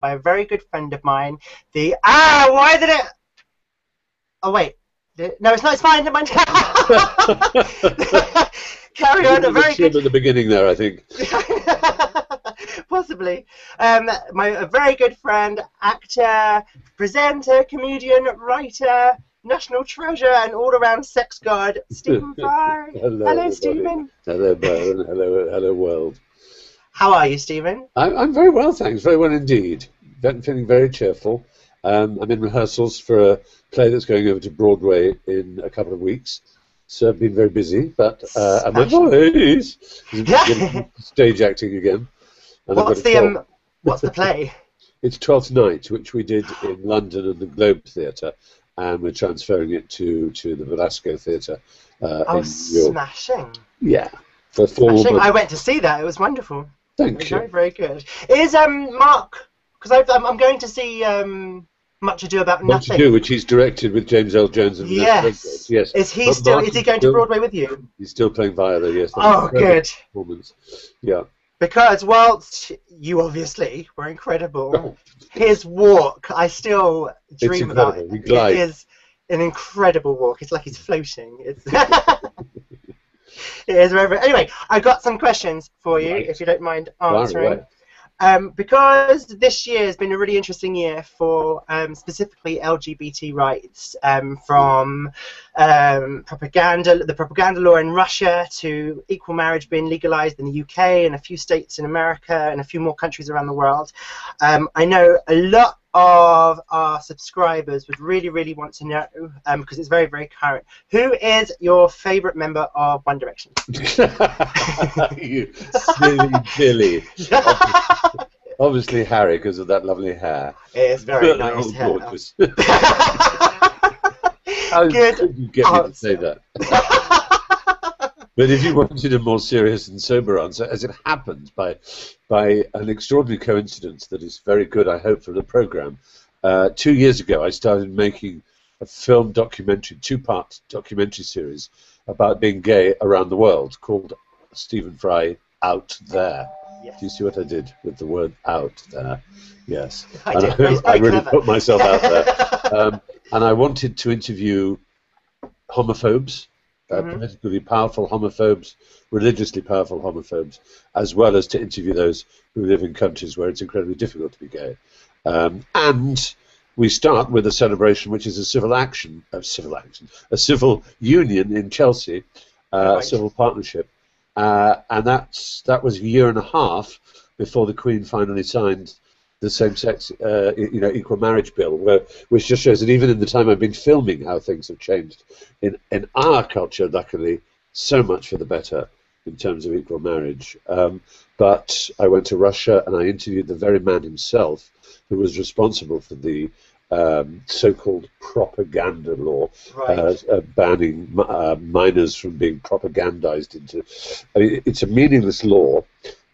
by a very good friend of mine. Why did it? Oh wait, no, it's not. It's fine. Never mind. Carry on. A very good at the beginning there, I think. Possibly. A very good friend, actor, presenter, comedian, writer, national treasure, and all-around sex god, Stephen Fry. Hello, Stephen. Hello, Byron. Hello, world. How are you, Stephen? I'm very well, thanks. Very well indeed. Feeling very cheerful. I'm in rehearsals for a play that's going over to Broadway in a couple of weeks. So I've been very busy, but my voice is stage acting again. And what's the play? It's Twelfth Night, which we did in London and the Globe Theatre, and we're transferring it to the Velasco Theatre in New York. Smashing! Yeah, for 4 months. I went to see that. It was wonderful. Thank you. Very, very good. Is Mark? Because I'm going to see Much Ado About Nothing. Much Ado, which he's directed with James L. Jones and yes. Yes. Is he going to Broadway with you? He's still playing Viola. Yes. Oh, good. Performance. Yeah. Because whilst you obviously were incredible, his walk, I still dream about it. It is an incredible walk. It's like he's floating. It is very, very... Anyway, I got some questions for you, if you don't mind answering. Because this year has been a really interesting year for specifically LGBT rights, from the propaganda law in Russia to equal marriage being legalized in the UK and a few states in America and a few more countries around the world. I know a lot of our subscribers would really, really want to know, because it's very, very current. Who is your favourite member of One Direction? You silly Billy. Obviously Harry, because of that lovely hair. It is very nice hair. How could you get me to say that? But if you wanted a more serious and sober answer, as it happens by an extraordinary coincidence that is very good, I hope, for the programme, 2 years ago I started making a film documentary, 2-part documentary series about being gay around the world called Stephen Fry Out There. Yes. Do you see what I did with the word out there? Yes. I really put myself out there. And I wanted to interview homophobes, politically powerful homophobes, religiously powerful homophobes, as well as to interview those who live in countries where it's incredibly difficult to be gay. And we start with a celebration which is a civil union in Chelsea, a civil partnership. And that was a year and a half before the Queen finally signed the same-sex, equal marriage bill, which just shows that even in the time I've been filming, how things have changed in our culture. Luckily, so much for the better in terms of equal marriage. But I went to Russia and I interviewed the very man himself who was responsible for the so-called propaganda law, banning minors from being propagandized into... I mean, it's a meaningless law,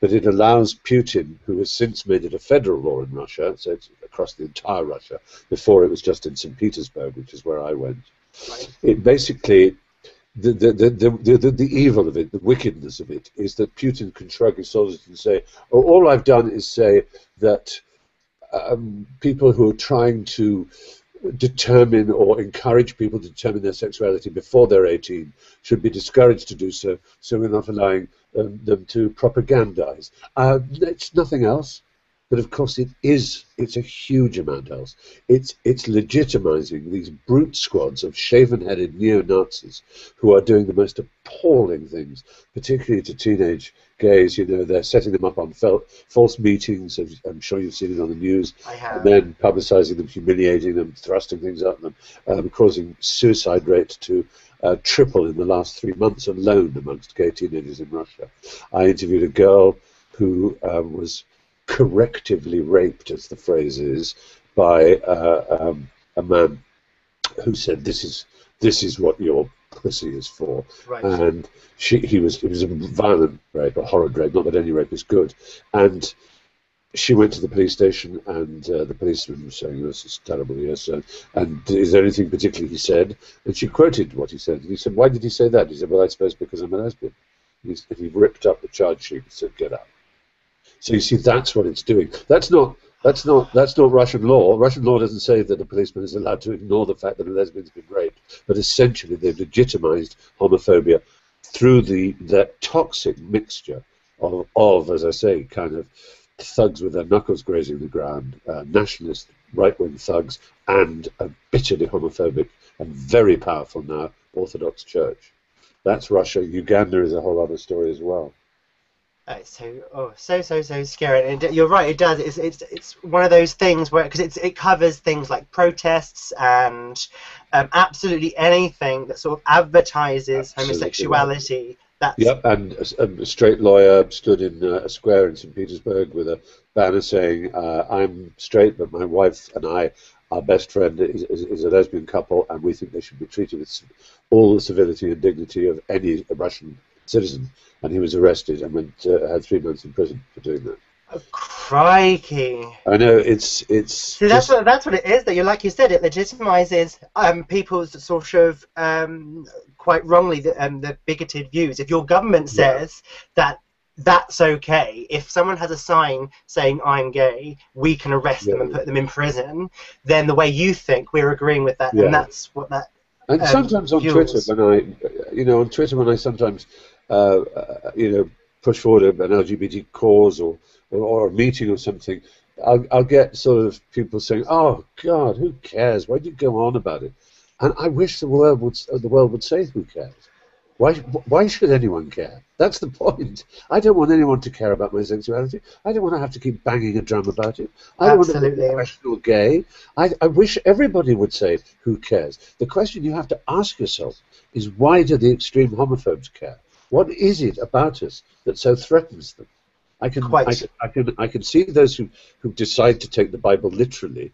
but it allows Putin, who has since made it a federal law in Russia, so it's across the entire Russia. Before it was just in St. Petersburg, which is where I went. It basically... The evil of it, the wickedness of it, is that Putin can shrug his shoulders and say, oh, all I've done is say that people who are trying to determine or encourage people to determine their sexuality before they're 18 should be discouraged to do so, so we're not allowing them to propagandize. It's nothing else. But of course it's a huge amount else. It's legitimizing these brute squads of shaven-headed neo-Nazis who are doing the most appalling things, particularly to teenage gays. You know, they're setting them up on false meetings. I'm sure you've seen it on the news. I have. And then publicizing them, humiliating them, thrusting things at them, causing suicide rate to triple in the last 3 months alone amongst gay teenagers in Russia. I interviewed a girl who was correctively raped, as the phrase is, by a man who said, "This is what your pussy is for." Right. And it was a violent rape, a horrid rape. Not that any rape is good. And she went to the police station, and the policeman was saying, "This is terrible." Yes, and is there anything particularly he said? And she quoted what he said. And he said, "Why did he say that?" He said, "Well, I suppose because I'm a lesbian." And he ripped up the charge sheet and said, "Get out." So you see, that's what it's doing. That's not That's not Russian law. Russian law doesn't say that a policeman is allowed to ignore the fact that a lesbian's been raped, but essentially they've legitimized homophobia through that toxic mixture of, as I say, kind of thugs with their knuckles grazing the ground, nationalist right-wing thugs, and a bitterly homophobic and very powerful now Orthodox Church. That's Russia. Uganda is a whole other story as well. So scary. And you're right, it does. It's one of those things where, because it covers things like protests and absolutely anything that sort of advertises homosexuality. Yep, and a straight lawyer stood in a square in St. Petersburg with a banner saying, "I'm straight, but my wife and I, our best friend, is a lesbian couple, and we think they should be treated with all the civility and dignity of any Russian citizen." And he was arrested and had 3 months in prison for doing that. Oh, crikey! I know it's. See, that's what it is. That you, like you said, it legitimizes people's sort of quite wrongly the bigoted views. If your government says that that's okay, if someone has a sign saying "I'm gay," we can arrest them and put them in prison. Then the way you think, we're agreeing with that, and that's what that. And sometimes on Twitter, when I sometimes push forward an LGBT cause or a meeting or something, I'll get sort of people saying, "Oh God, who cares? Why do you go on about it?" And I wish the world would say, "Who cares? Why should anyone care?" That's the point. I don't want anyone to care about my sexuality. I don't want to have to keep banging a drum about it. I don't want to be professional gay. I wish everybody would say, "Who cares?" The question you have to ask yourself is, why do the extreme homophobes care? What is it about us that so threatens them? I can see those who decide to take the Bible literally,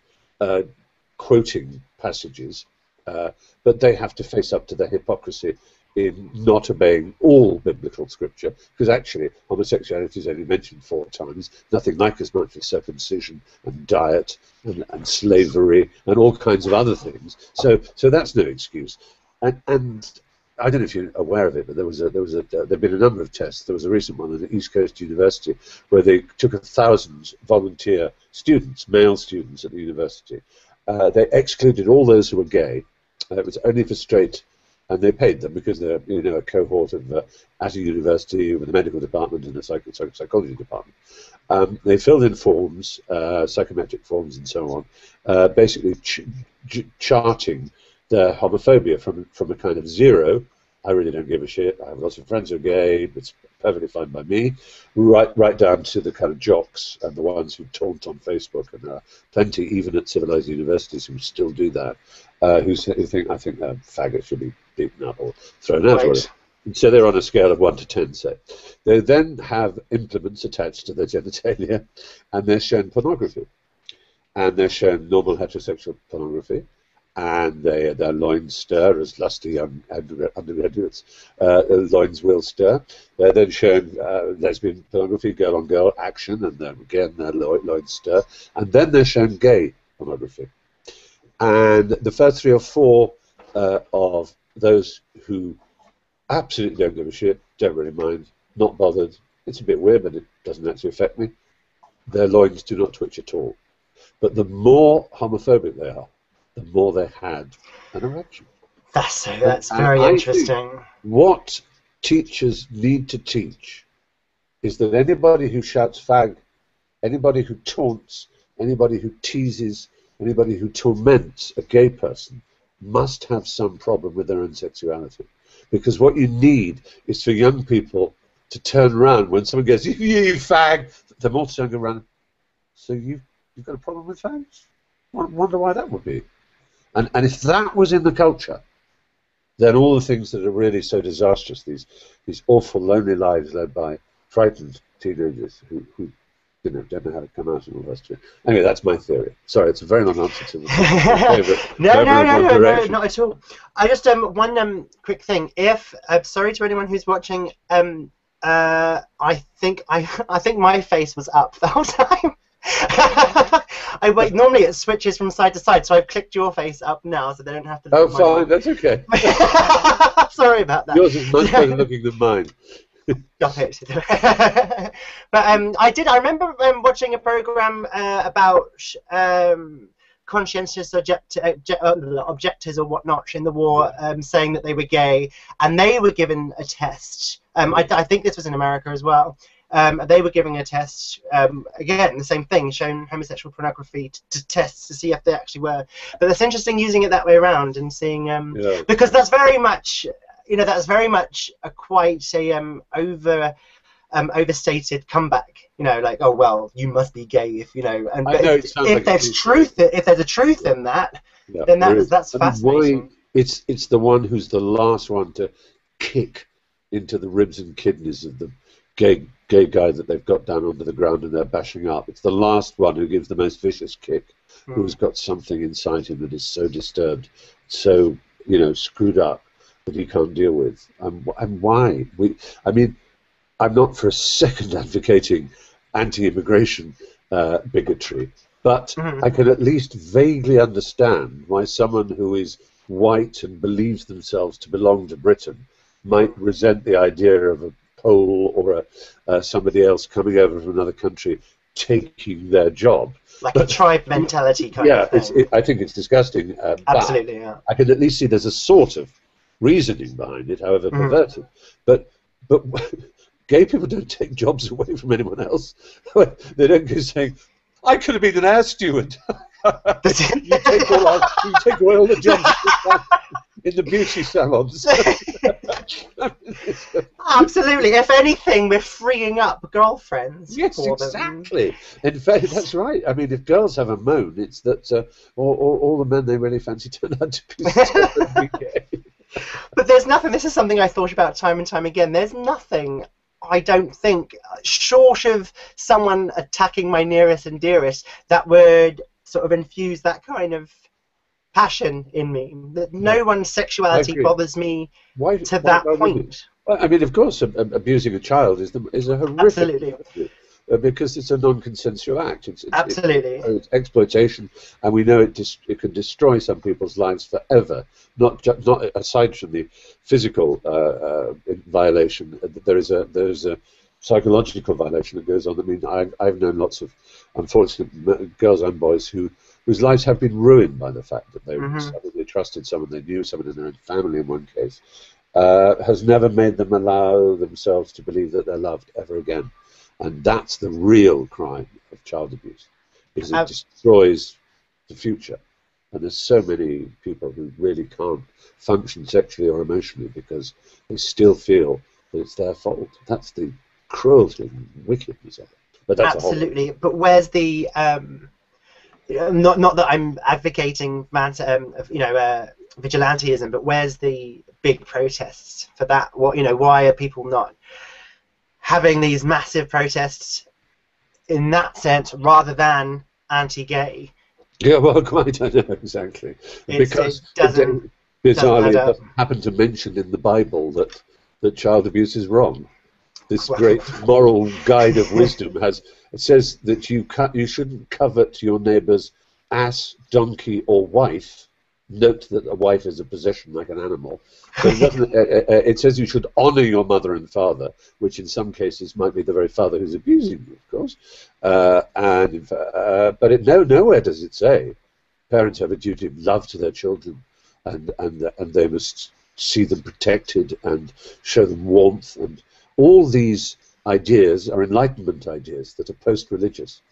quoting passages, but they have to face up to their hypocrisy in not obeying all biblical scripture, because actually homosexuality is only mentioned 4 times, nothing like as much as circumcision and diet and slavery and all kinds of other things. So that's no excuse. And I don't know if you're aware of it, but there've been a number of tests. There was a recent one at the East Coast University where they took 1,000 volunteer students, male students at the university. They excluded all those who were gay. It was only for straight, and they paid them because they're a cohort of at a university with a medical department and a psychology department. They filled in forms, psychometric forms and so on, basically charting their homophobia from a kind of 0, I really don't give a shit, I have lots of friends who are gay, it's perfectly fine by me, right down to the kind of jocks and the ones who taunt on Facebook, and there are plenty even at civilized universities who still do that, who think, I think faggots should be beaten up or thrown out. Right. So they're on a scale of 1 to 10, say. They then have implements attached to their genitalia, and they're shown pornography. And they're shown normal heterosexual pornography, and their loins stir as lusty young undergraduates' loins will stir. They're then shown lesbian pornography, girl-on-girl action, and then again their loins stir. And then they're shown gay pornography. And the first 3 or 4 of those who absolutely don't give a shit, don't really mind, not bothered, it's a bit weird, but it doesn't actually affect me, their loins do not twitch at all. But the more homophobic they are, the more they had an erection. That's very interesting. What teachers need to teach is that anybody who shouts fag, anybody who taunts, anybody who teases, anybody who torments a gay person must have some problem with their own sexuality. Because what you need is for young people to turn around when someone goes, you fag, they're more to go around, so you've got a problem with fags? I wonder why that would be. And if that was in the culture, then all the things that are really so disastrous, these awful, lonely lives led by frightened teenagers who don't know how to come out and all the rest of it. Anyway, that's my theory. Sorry, it's a very long answer to the favourite. No, not at all. I just one quick thing. If sorry to anyone who's watching, I think my face was up the whole time. Normally it switches from side to side, so I've clicked your face up now, so they don't have to. Oh, fine, that's okay. Sorry about that. Yours is much better looking than mine. Got it. But I remember watching a program about conscientious objectors or whatnot in the war, saying that they were gay, and they were given a test. I think this was in America as well. They were giving a test, again, the same thing, showing homosexual pornography to tests to see if they actually were. But it's interesting using it that way around and seeing, because that's very much, that's very much a quite a overstated comeback. Like, oh well, you must be gay if And but if there's a truth in that, then that's fascinating. Why it's the one who's the last one to kick into the ribs and kidneys of the gay guy that they've got down onto the ground and they're bashing up. It's the last one who gives the most vicious kick, who's got something inside him that is so disturbed, so screwed up that he can't deal with. And why? I'm not for a second advocating anti-immigration bigotry, but I can at least vaguely understand why someone who is white and believes themselves to belong to Britain might resent the idea of a Pole or somebody else coming over from another country taking their job. Like a tribe mentality kind of thing. I think it's disgusting. Absolutely, yeah. I can at least see there's a sort of reasoning behind it, however perverted. But gay people don't take jobs away from anyone else. They don't go saying, I could have been an air steward. you take away all the jobs in the beauty salons. Absolutely. If anything, we're freeing up girlfriends. Yes, exactly. In fact, that's right. I mean, if girls have a moan, it's that all the men they really fancy turn out to be gay. But there's nothing. This is something I thought about time and time again. There's nothing, I don't think, short of someone attacking my nearest and dearest, that would sort of infuse that kind of passion in me. That no one's sexuality bothers me to that point. Well, I mean, of course, abusing a child is a horrific. Absolutely. Because it's a non-consensual act. Absolutely. It's exploitation, and we know it can destroy some people's lives forever. Not aside from the physical violation, there is a psychological violation that goes on. I mean, I've known lots of unfortunate girls and boys whose lives have been ruined by the fact that they trusted someone they knew, someone in their own family in one case, has never made them allow themselves to believe that they're loved ever again. And that's the real crime of child abuse, is it destroys the future. And there's so many people who really can't function sexually or emotionally because they still feel that it's their fault. That's the cruelty and wickedness of it. But that's absolutely. But where's the not that I'm advocating vigilantism, but where's the big protests for that? Why are people not having these massive protests in that sense rather than anti-gay? Yeah, well, quite, I know, exactly. Because bizarrely, it doesn't happen to mention in the Bible that child abuse is wrong. This great moral guide of wisdom says that you shouldn't covet your neighbour's ass, donkey, or wife. Note that a wife is a possession like an animal. But it says you should honour your mother and father, which in some cases might be the very father who's abusing you, of course. But nowhere does it say parents have a duty of love to their children, and they must see them protected and show them warmth. And all these ideas are Enlightenment ideas that are post-religious.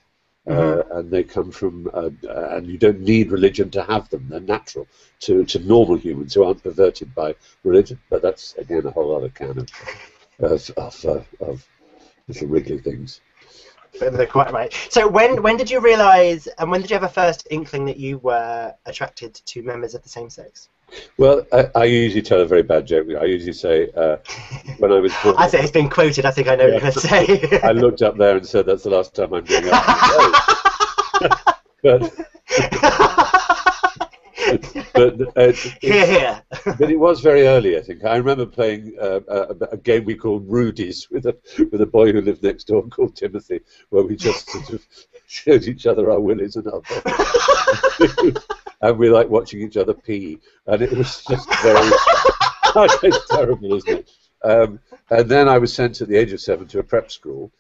And they come from, and you don't need religion to have them. They're natural to normal humans who aren't perverted by religion. But that's, again, a whole other can of little wriggly things. They're quite right. So when did you realise, and when did you have a first inkling that you were attracted to members of the same sex? Well, I usually tell a very bad joke. I usually say, when I was born... I say it's been quoted, I think I know what you're going to say. I looked up there and said, that's the last time I'm going up. But it was very early, I think. I remember playing a game we called Rudy's with a boy who lived next door called Timothy, where we just sort of showed each other our willies and our bodies. And we liked watching each other pee, and it was just very it's terrible, isn't it? And then I was sent at the age of 7 to a prep school,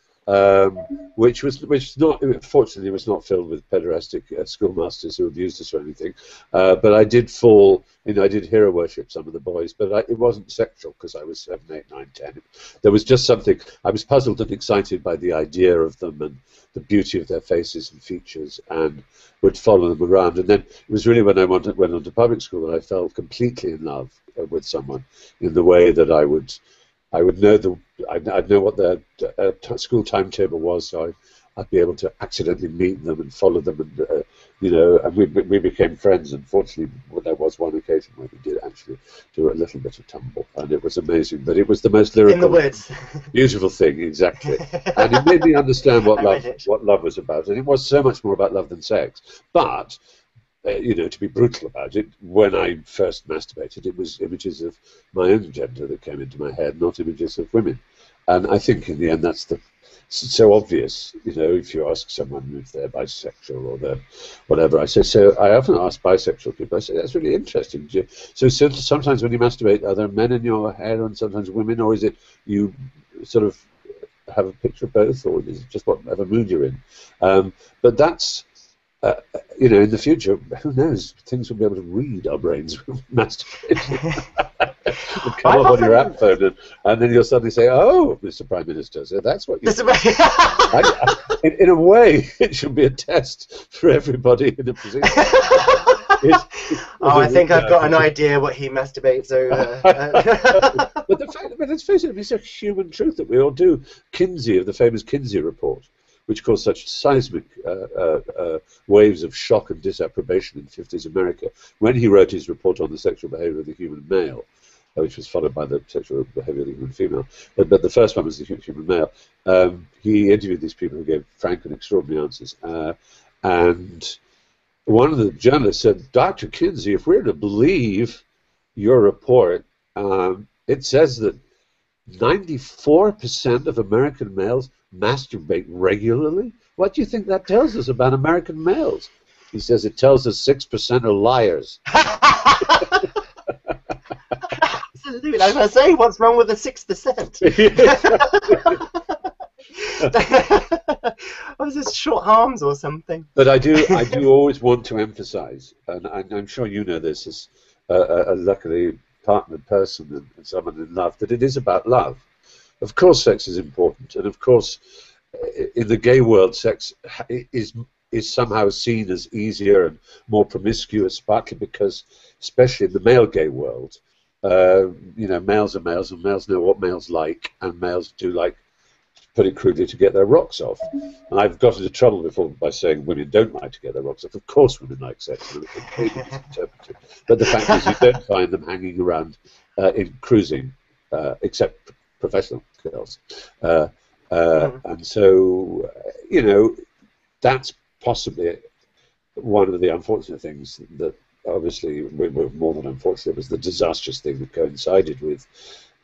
which fortunately was not filled with pederastic schoolmasters who abused us or anything. But I did fall, I did hero worship some of the boys, but it wasn't sexual because I was 7, 8, 9, 10. There was just something, I was puzzled and excited by the idea of them and the beauty of their faces and features, and would follow them around. And then it was really when I went on to public school that I fell completely in love with someone in the way that I would know I'd know what their school timetable was, so I'd be able to accidentally meet them and follow them, and and we became friends. Unfortunately, there was one occasion where we did actually do a little bit of tumble, and it was amazing. But it was the most lyrical, in the woods, beautiful thing, exactly. And it made me understand what love was about, and it was so much more about love than sex. But to be brutal about it, when I first masturbated, it was images of my own gender that came into my head, not images of women. And I think in the end that's so obvious, if you ask someone if they're bisexual or they're whatever. I say, so I often ask bisexual people, I say, that's really interesting. So sometimes when you masturbate, are there men in your head and sometimes women, or is it you sort of have a picture of both, or is it just whatever mood you're in? But that's, in the future, who knows? Things will be able to read our brains with masturbation. It'll come up on your app phone, and then you'll suddenly say, "Oh, Mr. Prime Minister, so that's what you." In a way, it should be a test for everybody in a position. I think I've got an idea what he masturbates over. But let's face it, it's a human truth that we all do. Kinsey, of the famous Kinsey report, which caused such seismic waves of shock and disapprobation in 50s America, when he wrote his report on the sexual behavior of the human male, which was followed by the sexual behavior of the human female. But the first one was the human male. He interviewed these people who gave frank and extraordinary answers. And one of the journalists said, Dr. Kinsey, if we're to believe your report, it says that 94% of American males masturbate regularly. What do you think that tells us about American males? He says it tells us 6% are liars. Absolutely. I was going to say, what's wrong with the 6%? Was this short arms or something? But I do always want to emphasize, and I'm sure you know this as a luckily partnered person and someone in love, that it is about love. Of course sex is important, and of course in the gay world sex is somehow seen as easier and more promiscuous, partly because, especially in the male gay world, males are males, and males know what males like, and males do like, to put it crudely, to get their rocks off. And I've got into trouble before by saying women don't like to get their rocks off. Of course women like sex, and it's completely misinterpreted. But the fact is you don't find them hanging around in cruising, except professional girls. And so, that's possibly one of the unfortunate things that, obviously, more than unfortunate, it was the disastrous thing that coincided with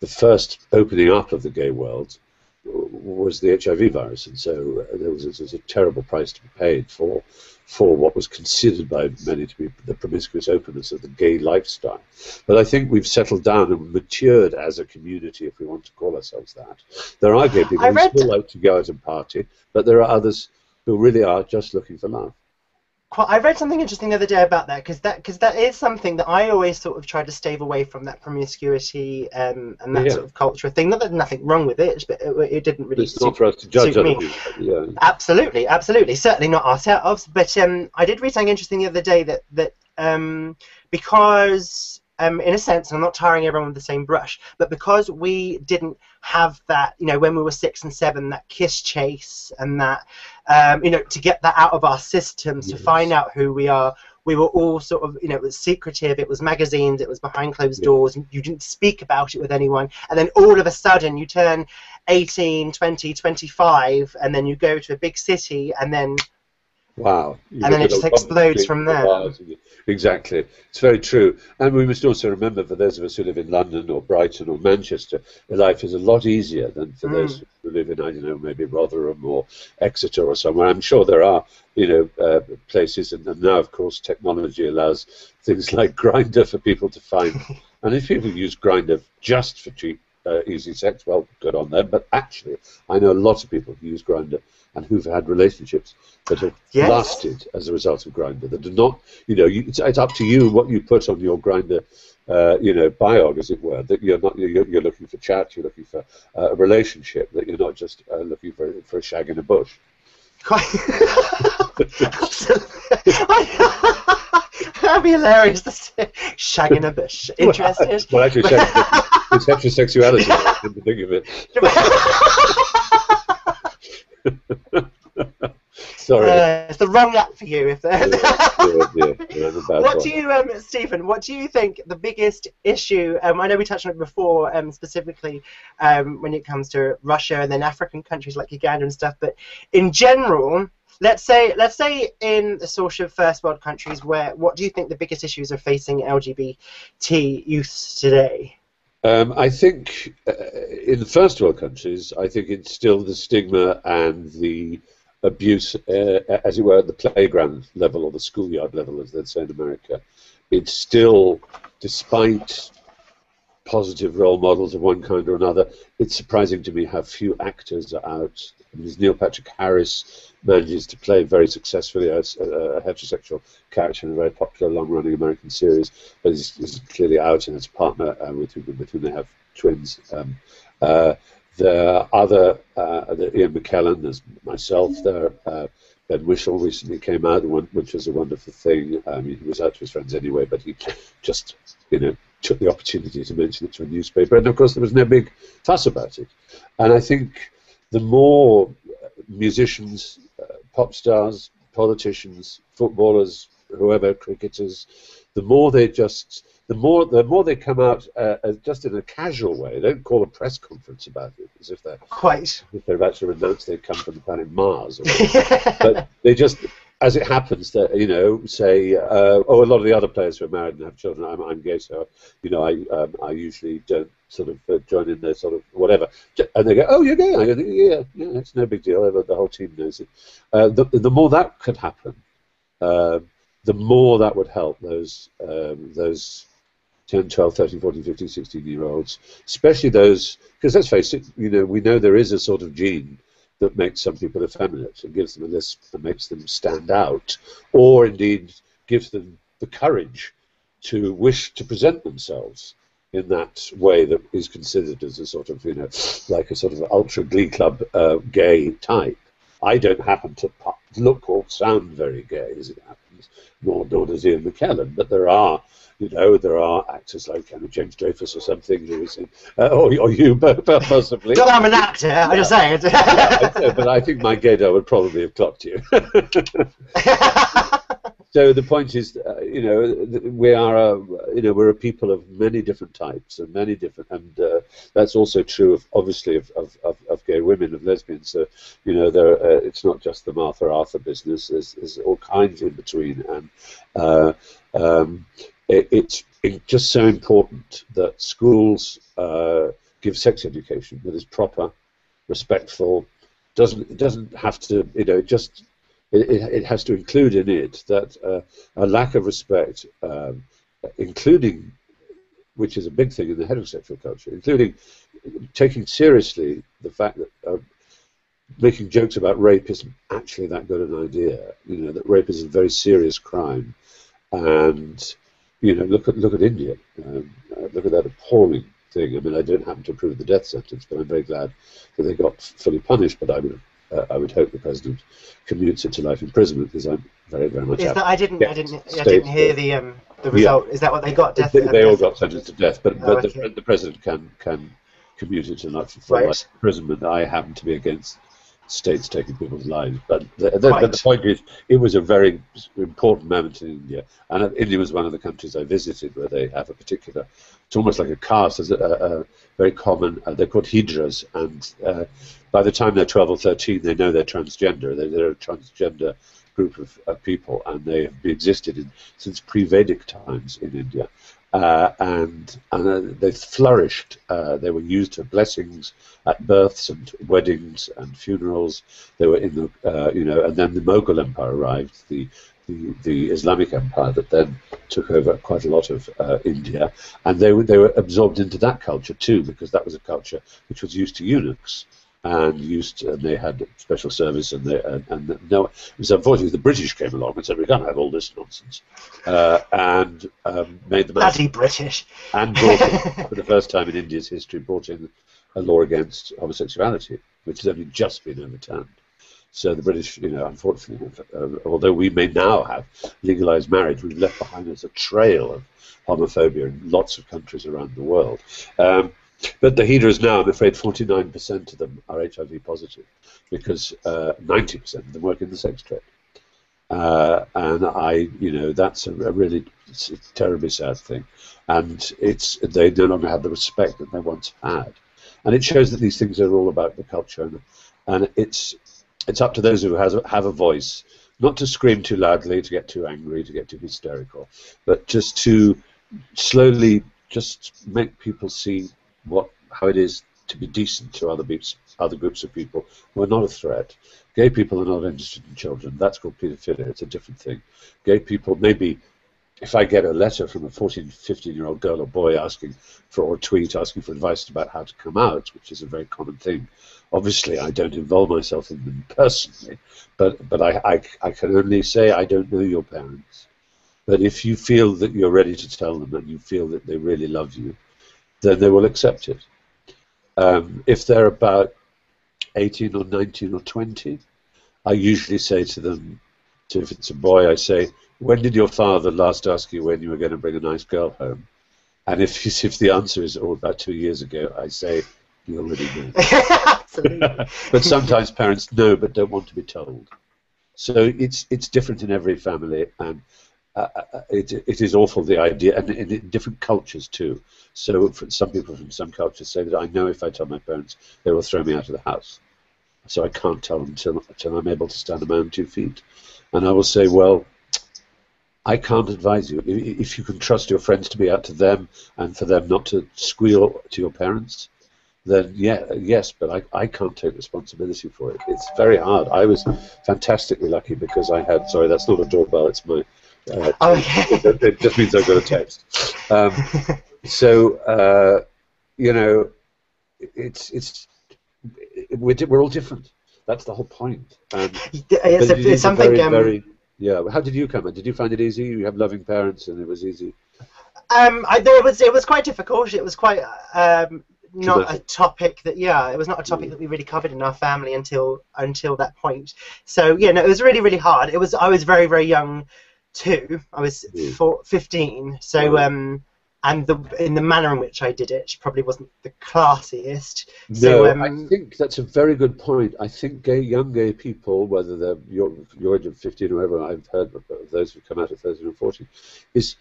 the first opening up of the gay world was the HIV virus, and so there was a terrible price to be paid for what was considered by many to be the promiscuous openness of the gay lifestyle. But I think we've settled down and matured as a community, if we want to call ourselves that. There are gay people who still like to go out and party, but there are others who really are just looking for love. I read something interesting the other day about that, because that is something that I always sort of try to stave away from, that promiscuity and that sort of culture thing. Not that there's nothing wrong with it, but it didn't really suit me. It's not for us to judge other people. Yeah. Absolutely, absolutely. Certainly not ourselves. But I did read something interesting the other day that because in a sense, and I'm not tarring everyone with the same brush, but because we didn't have that, when we were 6 and 7, that kiss chase and that, to get that out of our systems, to find out who we are, we were all sort of, it was secretive, it was magazines, it was behind closed doors, and you didn't speak about it with anyone, and then all of a sudden you turn 18, 20, 25, and then you go to a big city, and then wow. And then it just explodes from there. Exactly. It's very true. And we must also remember, for those of us who live in London or Brighton or Manchester, life is a lot easier than for those who live in, I don't know, maybe Rotherham or Exeter or somewhere. I'm sure there are, places, and now, of course, technology allows things like Grindr for people to find. And if people use Grindr just for cheap easy sex. Well, good on them. But actually, I know lots of people who use Grindr and who've had relationships that have lasted as a result of Grindr. That do not, it's up to you what you put on your Grindr, biog, as it were. That you're looking for chat, you're looking for a relationship. That you're not just looking for a shag in a bush. That'd be hilarious to say. Shag in a bush. Interested? Well, actually, it's heterosexuality. I didn't think of it. Sorry. It's the wrong app for you. What do you, Stephen? What do you think the biggest issue? I know we touched on it before, specifically when it comes to Russia and then African countries like Uganda and stuff. But in general, let's say in the sort of first world countries, what do you think the biggest issues are facing LGBT youth today? I think in the first world countries, I think it's still the stigma and the abuse, as it were, at the playground level or the schoolyard level, as they'd say in America. It's still, despite positive role models of one kind or another, it's surprising to me how few actors are out. I mean, Neil Patrick Harris manages to play very successfully as a heterosexual character in a very popular long-running American series, but he's clearly out and his partner with whom they have twins. There are other, Ian McKellen, there's myself there. Ben Whishaw recently came out, which was a wonderful thing. He was out to his friends anyway, but he just, took the opportunity to mention it to a newspaper. And of course, there was no big fuss about it. And I think the more musicians, pop stars, politicians, footballers, whoever, cricketers, the more they come out just in a casual way. They don't call a press conference about it as if they're about to announce they come from the planet Mars. Or but they just, as it happens, that say, a lot of the other players who are married and have children, I'm gay, so I usually don't sort of join in their sort of whatever, and they go, oh, you're gay? I go, yeah, it's no big deal. The whole team knows it. The more that could happen, the more that would help those 10, 12, 13, 14, 15, 16-year-olds, especially those, because let's face it, we know there is a sort of gene that makes some people effeminate. It gives them a lisp that makes them stand out, or indeed gives them the courage to wish to present themselves in that way that is considered as a sort of, like a sort of ultra glee club gay type. I don't happen to look or sound very gay, as it happens, nor does Ian McKellen, but there are actors like James Dreyfus or something who is or you possibly. Not that I'm an actor, I'm just saying. But I think my gaydar would probably have clocked you. So the point is, we are, we're a people of many different types and many different, and that's also true of obviously of gay women, of lesbians. So it's not just the Martha Arthur business. There's all kinds in between, and it's just so important that schools give sex education that is proper, respectful. It doesn't have to, It has to include in it that a lack of respect, including, which is a big thing in the heterosexual culture, including taking seriously the fact that making jokes about rape isn't actually that good an idea. That rape is a very serious crime, and look at India. Look at that appalling thing. I mean, I don't happen to approve the death sentence, but I'm very glad that they got fully punished. But I would hope the president commutes it to life imprisonment, because I'm very, very much. I didn't hear the result. Yeah. Is that what they got? Death. They all got sentenced to death, but the president can commute it to life imprisonment. I happen to be against states taking people's lives, but the point is, it was a very important moment in India, and India was one of the countries I visited where they have a particular. It's almost like a caste. There's a very common. They're called hijras, and by the time they're 12 or 13, they know they're transgender. They're a transgender group of people, and they have existed since pre-Vedic times in India, and they flourished. They were used for blessings at births and weddings and funerals. They were in the, and then the Mughal Empire arrived, the the Islamic Empire that then took over quite a lot of India, and they were absorbed into that culture too, because that was a culture which was used to eunuchs and they had special service, and no, it was unfortunately the British came along and said we can't have all this nonsense, and made them bloody British, and brought in, for the first time in India's history, brought in a law against homosexuality, which has only just been overturned. So the British, unfortunately, although we may now have legalized marriage, we've left behind us a trail of homophobia in lots of countries around the world. But the healers now, I'm afraid, 49% of them are HIV positive, because 90% of them work in the sex trade. And that's a really terribly sad thing. And they no longer have the respect that they once had. And it shows that these things are all about the culture, and it's up to those who have a voice, not to scream too loudly, to get too angry, to get too hysterical, but just to slowly just make people see how it is to be decent to other groups of people who are not a threat. Gay people are not interested in children. That's called paedophilia. It's a different thing. Gay people, maybe if I get a letter from a 14, 15-year-old girl or boy or a tweet asking for advice about how to come out, which is a very common thing, obviously I don't involve myself in them personally, but I can only say I don't know your parents. But if you feel that you're ready to tell them and you feel that they really love you, then they will accept it. If they're about 18 or 19 or 20, I usually say to them, if it's a boy, I say, when did your father last ask you when you were going to bring a nice girl home? And if the answer is, about 2 years ago, I say, you already know. Absolutely. But sometimes parents know but don't want to be told. So it's different in every family, and it is awful, the idea, and in different cultures too. So some people from some cultures say that I know if I tell my parents, they will throw me out of the house. So I can't tell them until I'm able to stand on my own 2 feet. And I will say, well, I can't advise you. If you can trust your friends to be out to them and for them not to squeal to your parents, then yes, but I can't take responsibility for it. It's very hard. I was fantastically lucky because I had, sorry, that's not a doorbell, it's my, it just means I've got a text. We're all different. That's the whole point. It's something. Yeah. How did you come? Did you find it easy? You have loving parents, and it was easy. It was quite difficult. It was quite not a topic that it was not a topic that we really covered in our family until that point. So it was really, really hard. I was very, very young too. I was 15. So and in the manner in which I did it probably wasn't the classiest. So, I think that's a very good point. I think young gay people, whether they're your age of 15 or whatever, I've heard of those who come out at 13 or 14, it's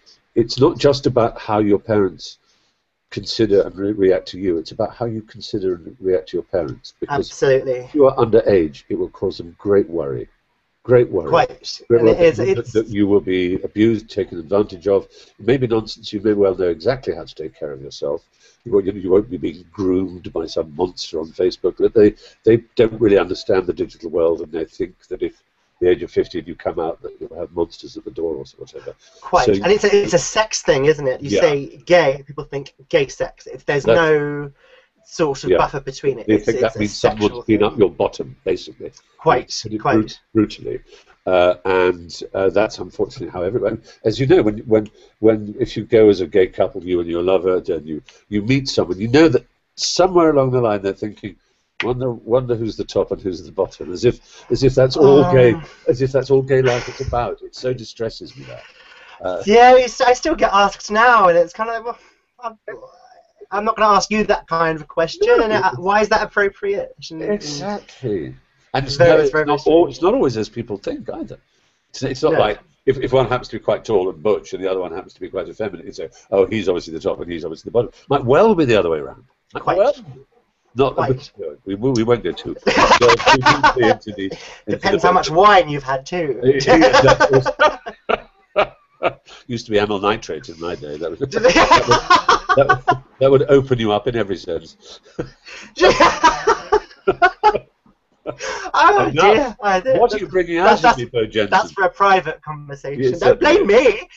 not just about how your parents consider and react to you. It's about how you consider and react to your parents. Because absolutely. If you are underage, it will cause them great worry. Great worry. Quite. That you will be abused, taken advantage of. It may be nonsense. You may well know exactly how to take care of yourself. You won't be being groomed by some monster on Facebook. They don't really understand the digital world, and they think that if the age of 15 you come out, that you'll have monsters at the door or whatever. Quite. So, and it's a sex thing, isn't it? You say gay, people think gay sex. There's no sort of buffer between it. They think that means someone's been up your bottom, basically. Quite. Brutally. And that's unfortunately how everyone, as you know, when if you go as a gay couple, you and your lover, and you meet someone, you know that somewhere along the line they're thinking, wonder who's the top and who's the bottom, as if that's all gay, as if that's all gay life is about. It so distresses me that. I still get asked now, and it's kind of like, well, I'm not going to ask you that kind of question, and why is that appropriate? Exactly. And it's not always as people think either. It's not like if one happens to be quite tall and butch and the other one happens to be quite effeminate, you say, oh, he's obviously the top and he's obviously the bottom. Might well be the other way around. We won't go too far. Depends how much wine you've had too. Used to be amyl nitrate in my day. That would open you up in every sense. Oh dear. What are you bringing out of me, Bo Jensen? That's for a private conversation. Yes, Don't blame me.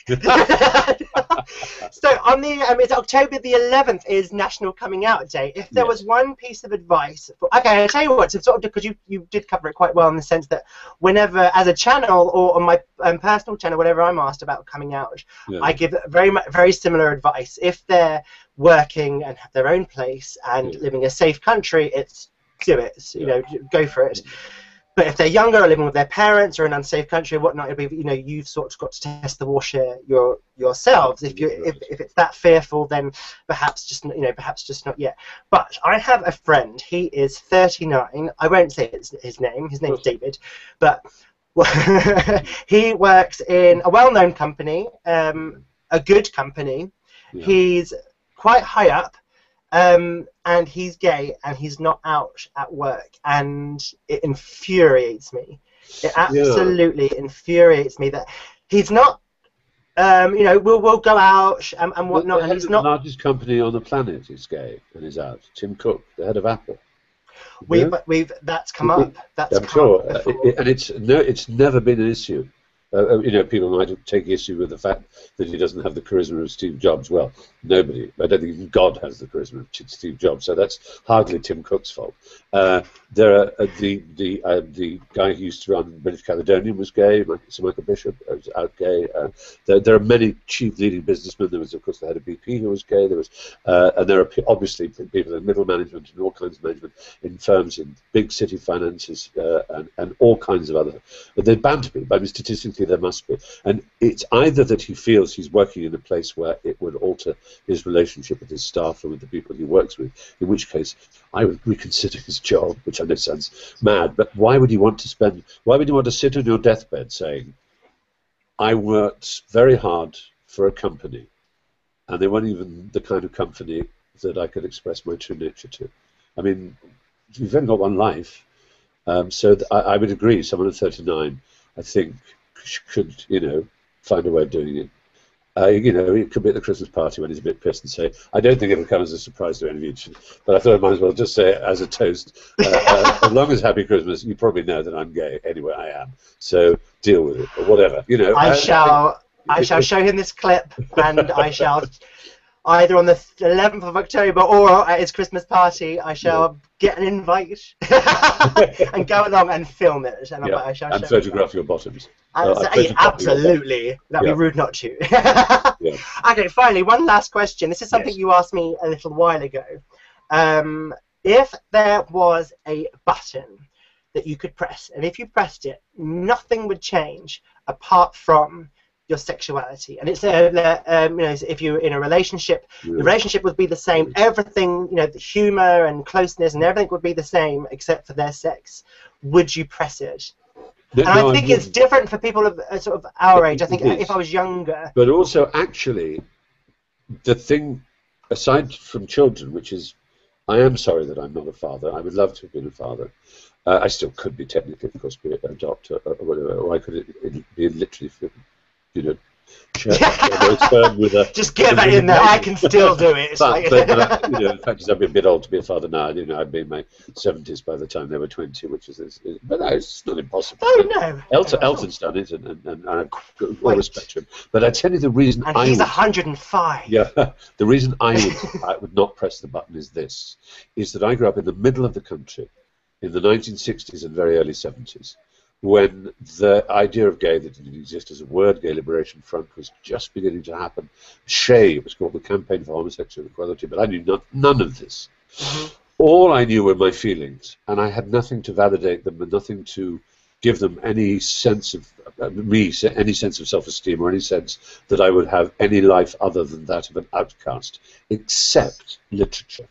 So on the it's October the 11th is National Coming Out Day. If there was one piece of advice, okay, I'll tell you what. To sort of, because you did cover it quite well in the sense that whenever, as a channel or on my personal channel, whenever I'm asked about coming out, I give very similar advice. If they're working and have their own place and living in a safe country, it's do it. You know, go for it. But if they're younger or living with their parents or in an unsafe country or whatnot, it'll be, you've sort of got to test the water yourselves. If it's that fearful, then perhaps just not yet. But I have a friend. He is 39. I won't say his name. His name's David, but he works in a well-known company, a good company. Yeah. He's quite high up. And he's gay and he's not out at work, and it infuriates me. It absolutely infuriates me that he's not. We'll go out and whatnot. And he's not the largest company on the planet is gay and is out. Tim Cook, the head of Apple. That's come up. I'm sure, and it's never been an issue. People might take issue with the fact that he doesn't have the charisma of Steve Jobs. Well, nobody. I don't think even God has the charisma of Steve Jobs. So that's hardly Tim Cook's fault. There are the guy who used to run British Caledonian was gay. Sir Michael Bishop was out gay. There are many chief leading businessmen. There was, of course, the head of BP who was gay. There was, and there are obviously people in middle management and all kinds of management in firms in big city finances and all kinds of other. But they're bound to be. I mean, statistically, there must be. And it's either that he feels he's working in a place where it would alter his relationship with his staff and with the people he works with, in which case I would reconsider his job, which I know sounds mad, but why would you want to sit on your deathbed saying, I worked very hard for a company, and they weren't even the kind of company that I could express my true nature to? I mean, you've only got one life, so I would agree, someone at 39, I think, could, find a way of doing it. It could be at the Christmas party when he's a bit pissed and say, I don't think it will come as a surprise to any of you, but I thought I might as well just say it as a toast. As long as Happy Christmas, you probably know that I'm gay. Anyway, I am. So deal with it, or whatever. I shall show him this clip, and I shall, either on the 11th of October or at his Christmas party, I shall get an invite and go along and film it. And I shall and photograph your bottoms. Absolutely. That'd be rude not to. Okay, finally, one last question. This is something you asked me a little while ago. If there was a button that you could press, and if you pressed it, nothing would change apart from your sexuality, and it's if you're in a relationship, the relationship would be the same. Everything, the humor and closeness and everything would be the same except for their sex. Would you press it? And I think it's different for people of sort of our age. I think if I was younger. But also, actually, the thing, aside from children, which is, I am sorry that I'm not a father. I would love to have been a father. I still could be technically, of course, be a doctor or whatever, or I could be literally. Just get that in there. I can still do it. But the fact is, I'd be a bit old to be a father now. I'd be in my 70s by the time they were 20, which is. But no, it's not impossible. Oh no. Elton's done it, and I have all respect to him. But I tell you the reason he's 105. Yeah, the reason I would not press the button is that I grew up in the middle of the country in the 1960s and very early 70s. When the idea of gay, that didn't exist as a word, Gay Liberation Front, was just beginning to happen. SHE, it was called the Campaign for Homosexual Equality, but I knew none of this. All I knew were my feelings, and I had nothing to validate them and nothing to give them any sense of any sense of self-esteem or any sense that I would have any life other than that of an outcast, except literature.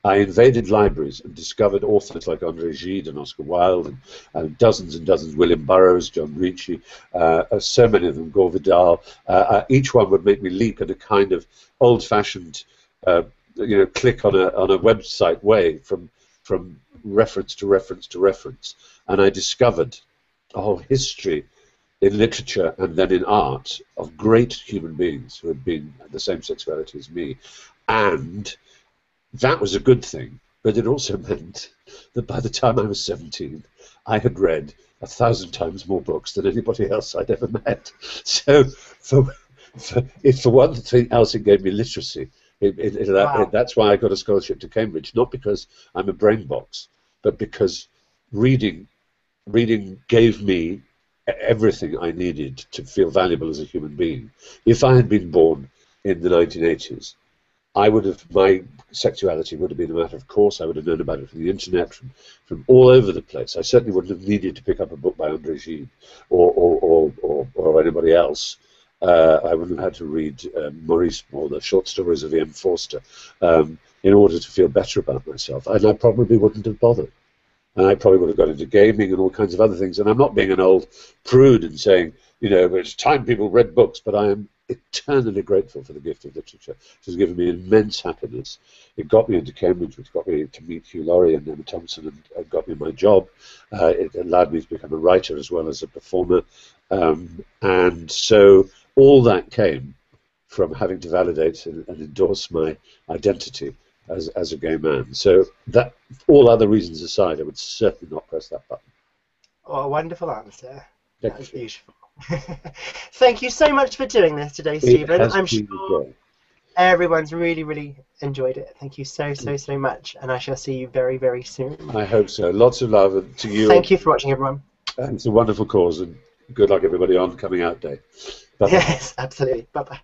I invaded libraries and discovered authors like André Gide and Oscar Wilde and dozens and dozens, William Burroughs, John Ricci, so many of them, Gore Vidal. Each one would make me leap in a kind of old-fashioned, click on a website way from reference to reference to reference. And I discovered a whole history in literature and then in art of great human beings who had been the same sexuality as me. And that was a good thing, but it also meant that by the time I was 17, I had read 1,000 times more books than anybody else I'd ever met. So for one thing else, it gave me literacy. Wow. That's why I got a scholarship to Cambridge, not because I'm a brain box, but because reading gave me everything I needed to feel valuable as a human being. If I had been born in the 1980s, my sexuality would have been a matter of course. I would have known about it from the internet, from all over the place. I certainly wouldn't have needed to pick up a book by André Gide or anybody else. I wouldn't have had to read Maurice or the short stories of Ian Forster in order to feel better about myself. And I probably wouldn't have bothered. And I probably would have got into gaming and all kinds of other things. And I'm not being an old prude and saying, it's time people read books, but I am eternally grateful for the gift of literature. It has given me immense happiness. It got me into Cambridge, which got me to meet Hugh Laurie and Emma Thompson, and got me my job. It allowed me to become a writer as well as a performer. And so all that came from having to validate and endorse my identity as a gay man. So that, all other reasons aside, I would certainly not press that button. Oh, a wonderful answer. That was beautiful. Thank you so much for doing this today, Stephen. I'm sure everyone's really, really enjoyed it. Thank you so much, and I shall see you very, very soon. I hope so. Lots of love to you. Thank you for watching, everyone. And it's a wonderful cause, and good luck, everybody, on Coming Out Day. Bye-bye. Yes, absolutely. Bye-bye.